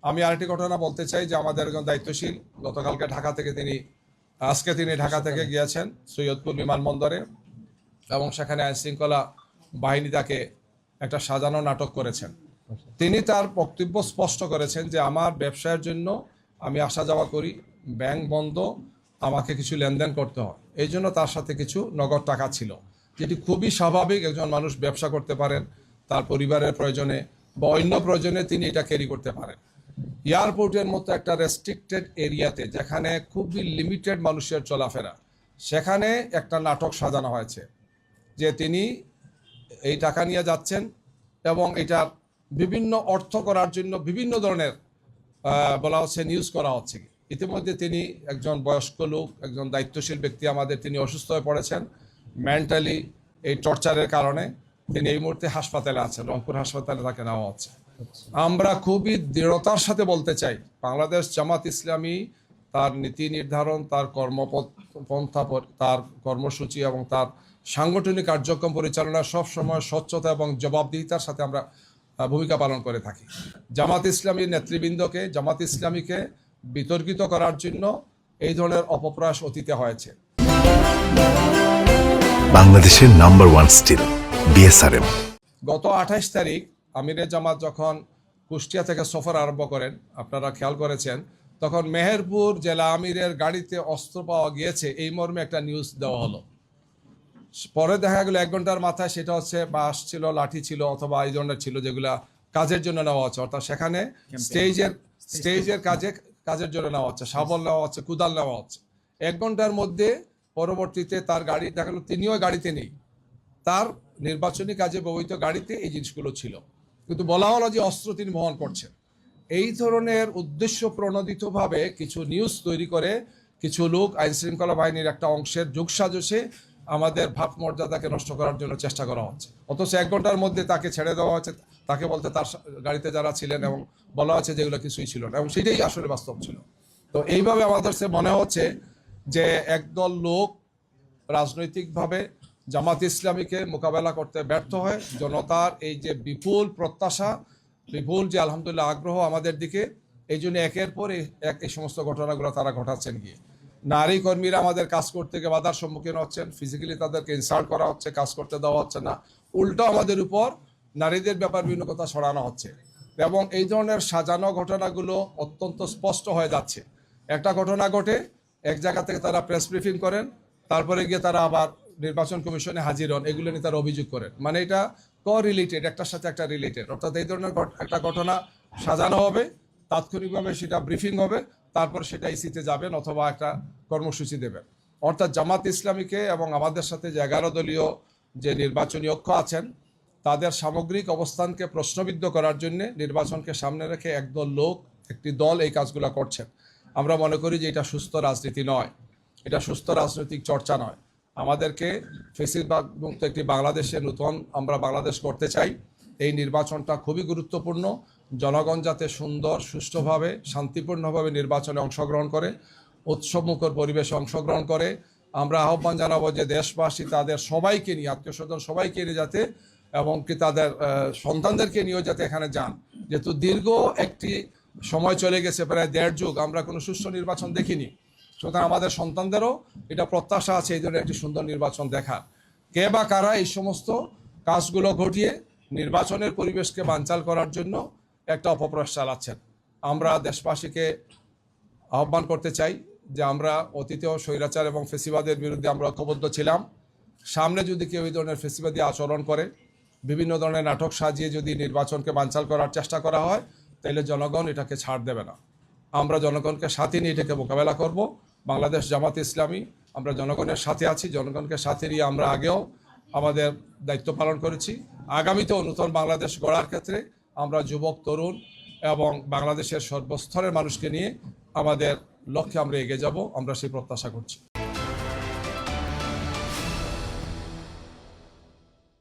আমি আরেকটি ঘটনা বলতে চাই যে আমাদের একজন দায়িত্বশীল গতকালকে আজকে তিনি ঢাকা থেকে গিয়েছেন সৈয়দপুর বিমানবন্দরে এবং সেখানে আইনশৃঙ্খলা বাহিনী তাকে একটা সাজানো নাটক করেছেন। তিনি তার বক্তব্য স্পষ্ট করেছেন যে আমার ব্যবসায়ের জন্য আমি আসা যাওয়া করি, ব্যাংক বন্ধ, আমাকে কিছু লেনদেন করতে হয়, এই জন্য তার সাথে কিছু নগদ টাকা ছিল, যেটি খুবই স্বাভাবিক। একজন মানুষ ব্যবসা করতে পারেন, তার পরিবারের প্রয়োজনে বা অন্য প্রয়োজনে তিনি এটা ক্যারি করতে পারেন। এয়ারপোর্টের মতো একটা রেস্ট্রিক্টেড এরিয়াতে যেখানে খুবই লিমিটেড মানুষের চলাফেরা, সেখানে একটা নাটক সাজানো হয়েছে যে তিনি এই টাকা নিয়ে যাচ্ছেন এবং এটার বিভিন্ন অর্থ করার জন্য বিভিন্ন ধরনের বলা হচ্ছে নিউজ করা হচ্ছে। ইতিমধ্যে তিনি একজন বয়স্ক লোক, একজন দায়িত্বশীল ব্যক্তি আমাদের, তিনি অসুস্থ হয়ে পড়েছেন মেন্টালি এই টর্চারের কারণে। তিনি এই মুহূর্তে হাসপাতালে আছেন, রংপুর হাসপাতালে তাকে নেওয়া হচ্ছে। আমরা খুবই দৃঢ়তার সাথে বলতে চাই, বাংলাদেশ জামাত ইসলামী তার নীতি নির্ধারণ, তার কর্মপন্থা, তার কর্মসূচি এবং তার সাংগঠনিক কার্যক্রম পরিচালনা সবসময় স্বচ্ছতা এবং জবাবদিহিতার সাথে আমরা ভূমিকা পালন করে থাকি। জামাত ইসলামীর নেতৃবৃন্দকে, জামাত ইসলামীকে বিতর্কিত করার জন্য এই ধরনের অপপ্রয়াস অতীতে হয়েছে। বাংলাদেশের নাম্বার ওয়ান স্টিল বিএসআরএম। গত 28 তারিখ আমিরে জামাত যখন কুষ্টিয়া থেকে সফর আরম্ভ করেন, আপনারা খেয়াল করেছেন, তখন মেহেরপুর জেলা আমিরের গাড়িতে অস্ত্র পাওয়া গিয়েছে এই মর্মে একটা নিউজ দেওয়া হলো। পরে দেখা গেল 1 ঘন্টার মাথায় সেটা হচ্ছে বাঁশ ছিল, লাঠি ছিল অথবা এই ধরনের ছিল, যেগুলা কাজের জন্য নেওয়া হচ্ছে, অর্থাৎ সেখানে স্টেজের কাজের জন্য নেওয়া হচ্ছে, শাবল নেওয়া হচ্ছে, কুদাল নেওয়া হচ্ছে। 1 ঘন্টার মধ্যে পরবর্তীতে তার গাড়ি দেখা গেল তিনিও গাড়িতে নেই, তার নির্বাচনী কাজে ব্যবহৃত গাড়িতে এই জিনিসগুলো ছিল, কিন্তু বলা হলো যে অস্ত্র তিনি বহন করছেন। এই ধরনের উদ্দেশ্য প্রণোদিতভাবে কিছু নিউজ তৈরি করে কিছু লোক আইনশৃঙ্খলা বাহিনীর একটা অংশের যোগসাজশে আমাদের ভাবমর্যাদাকে নষ্ট করার জন্য চেষ্টা করা হচ্ছে। অথচ 1 ঘন্টার মধ্যে তাকে ছেড়ে দেওয়া হচ্ছে, তাকে বলতে তার গাড়িতে যারা ছিলেন এবং বলা হচ্ছে যেগুলো কিছুই ছিল না, এবং সেটাই আসলে বাস্তব ছিল। তো এইভাবে আমাদের সে মনে হচ্ছে যে একদল লোক রাজনৈতিকভাবে জামাত ইসলামীকে মোকাবেলা করতে ব্যর্থ হয়। জনতার এই যে বিপুল প্রত্যাশা, বিপুল যে আলহামদুলিল্লাহ আগ্রহ আমাদের দিকে, এই জন্য একের পর এক এই সমস্ত ঘটনাগুলো তারা ঘটাচ্ছেন। গিয়ে নারী কর্মীরা আমাদের কাজ করতে গিয়ে বাধার সম্মুখীন হচ্ছেন, ফিজিক্যালি তাদেরকে ইনসাল্ট করা হচ্ছে, কাজ করতে দেওয়া হচ্ছে না, উল্টো আমাদের উপর নারীদের ব্যাপার বিভিন্ন কথা ছড়ানো হচ্ছে। এবং এই ধরনের সাজানো ঘটনাগুলো অত্যন্ত স্পষ্ট হয়ে যাচ্ছে। একটা ঘটনা ঘটে, এক জায়গা থেকে তারা প্রেস ব্রিফিং করেন, তারপরে গিয়ে তারা আবার নির্বাচন কমিশনে হাজির হন, এগুলো নিয়ে তারা অভিযোগ করেন। মানে এটা রিলেটেড, একটার সাথে একটা রিলেটেড, অর্থাৎ এই ধরনের একটা ঘটনা সাজানো হবে, তাৎক্ষণিকভাবে সেটা ব্রিফিং হবে, তারপর সেটা ইসিতে যাবেন অথবা একটা কর্মসূচি দেবেন। অর্থাৎ জামাত ইসলামীকে এবং আমাদের সাথে যে 11 দলীয় যে নির্বাচনী ঐক্য আছেন, তাদের সামগ্রিক অবস্থানকে প্রশ্নবিদ্ধ করার জন্য নির্বাচনকে সামনে রেখে একটি দল এই কাজগুলো করছেন। আমরা মনে করি যে এটা সুস্থ রাজনীতি নয়, এটা সুস্থ রাজনৈতিক চর্চা নয়। আমাদেরকে ফ্যাসিবাদ মুক্ত একটি বাংলাদেশে নতুন আমরা বাংলাদেশ করতে চাই। এই নির্বাচনটা খুবই গুরুত্বপূর্ণ। জনগণ যাতে সুন্দর, সুষ্ঠুভাবে, শান্তিপূর্ণভাবে নির্বাচনে অংশগ্রহণ করে, উৎসবমুখর পরিবেশে অংশগ্রহণ করে। আমরা আহ্বান জানাবো যে দেশবাসী তাদের সবাইকে নিয়ে, আত্মীয় স্বজন সবাইকে নিয়ে যাতে, এবং কি তাদের সন্তানদেরকে নিয়েও যাতে এখানে যান। যেহেতু দীর্ঘ একটি সময় চলে গেছে, প্রায় 1.5 যুগ, আমরা কোনো সুষ্ঠু নির্বাচন দেখিনি। সুতরাং আমাদের সন্তানদেরও এটা প্রত্যাশা আছে এই ধরনের একটি সুন্দর নির্বাচন দেখার। কে বা কারা এই সমস্ত কাজগুলো ঘটিয়ে নির্বাচনের পরিবেশকে বানচাল করার জন্য একটা অপপ্রয়াস চালাচ্ছেন। আমরা দেশবাসীকে আহ্বান করতে চাই যে আমরা অতীতেও স্বৈরাচার এবং ফেসিবাদের বিরুদ্ধে আমরা ঐক্যবদ্ধ ছিলাম। সামনে যদি কেউ এই ধরনের ফেসিবাদী আচরণ করে, বিভিন্ন ধরনের নাটক সাজিয়ে যদি নির্বাচনকে বানচাল করার চেষ্টা করা হয়, তাহলে জনগণ এটাকে ছাড় দেবে না। আমরা জনগণকে সাথে নিয়ে এটাকে মোকাবেলা করব। বাংলাদেশ জামাত ইসলামী আমরা জনগণের সাথে আছি, জনগণকে সাথে নিয়ে আমরা আগেও আমাদের দায়িত্ব পালন করেছি। আগামীতেও নতুন বাংলাদেশ গড়ার ক্ষেত্রে আমরা যুবক, তরুণ এবং বাংলাদেশের সর্বস্তরের মানুষকে নিয়ে আমাদের লক্ষ্যে আমরা এগিয়ে যাব, আমরা সেই প্রত্যাশা করছি।